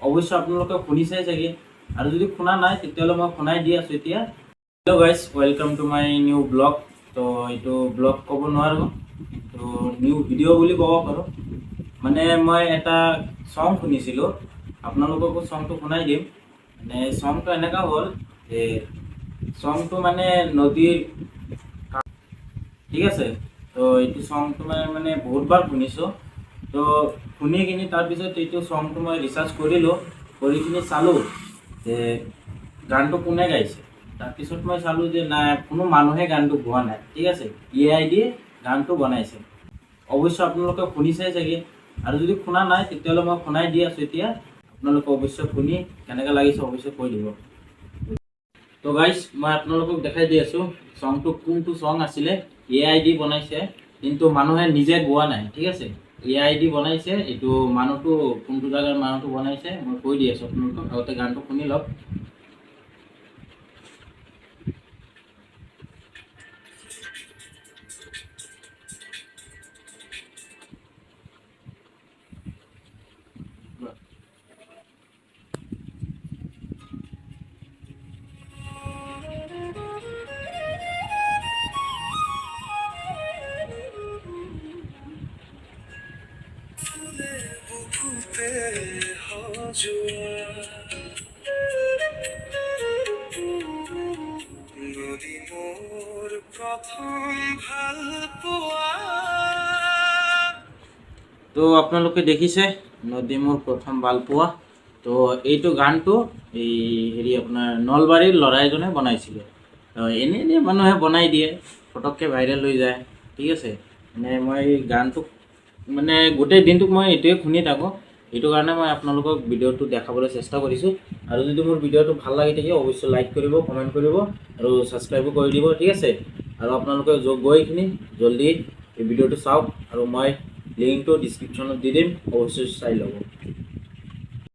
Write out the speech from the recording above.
অবশ্যই আপোনালোকে শুনিছে চাগে, আৰু যদি শুনা নাই তেতিয়াহ'লে মই শুনাই দি আছোঁ এতিয়া। Hello' guys, welcome to my new blog. তো এইটো ব্লগ ক'ব নোৱাৰোঁ, তো নিউ ভিডিঅ' বুলি ক'ব পাৰোঁ। মানে মই এটা চং শুনিছিলোঁ, আপোনালোককো চংটো শুনাই দিম। মানে চংটো এনেকুৱা হ'ল যে চংটো মানে নদীৰ, ঠিক আছে। তো এইটো চংটো মানে বহুতবাৰ শুনিছোঁ। তো শুনি কিনি তাৰপিছত এইটো চংটো মই ৰিচাৰ্জ কৰিলোঁ, কৰি কিনি চালোঁ যে গানটো কোনে গাইছে। তাৰপিছত মই চালোঁ যে নাই, কোনো মানুহে গানটো গোৱা নাই, ঠিক আছে। AI দিয়ে গানটো বনাইছে। অৱশ্যে আপোনালোকে শুনিছে চাগে, আৰু যদি শুনা নাই তেতিয়াহ'লে মই শুনাই দি আছোঁ এতিয়া। আপোনালোকে অৱশ্যে শুনি কেনেকৈ লাগিছে অৱশ্যে কৈ দিব। তো গাইজ, মই আপোনালোকক দেখাই দি আছোঁ চংটো কোনটো চং আছিলে। AI দি বনাইছে, কিন্তু মানুহে নিজে গোৱা নাই, ঠিক আছে। AI দি বনাইছে, এইটো মানুহটো কোনটো জেগাৰ মানুহটো বনাইছে মই কৈ দি আছোঁ আপোনালোকক। আগতে গানটো শুনি লওক। তো আপোনালোকে দেখিছে নদী মোৰ প্ৰথম ভাল পোৱা। তো এইটো গানটো এই আপোনাৰ নলবাৰীৰ ল'ৰা এজনে বনাইছিলে। এনেই মানুহে বনাই দিয়ে, ফটককৈ ভাইৰেল হৈ যায়, ঠিক আছে। মানে মই গানটো মানে গোটেই দিনটোক মই এইটোৱে শুনি থাকোঁ। এইটো কাৰণে মই আপোনালোকক ভিডিঅ'টো দেখাবলৈ চেষ্টা কৰিছোঁ। আৰু যদি মোৰ ভিডিঅ'টো ভাল লাগি থাকে অৱশ্যে লাইক কৰিব, কমেণ্ট কৰিব আৰু ছাবস্ক্ৰাইবো কৰি দিব, ঠিক আছে। আৰু আপোনালোকে গৈ কিনি জল্দি এই ভিডিঅ'টো চাওক, আৰু মই লিংকটো ডিছক্ৰিপশ্যনত দি দিম, অৱশ্যে চাই ল'ব।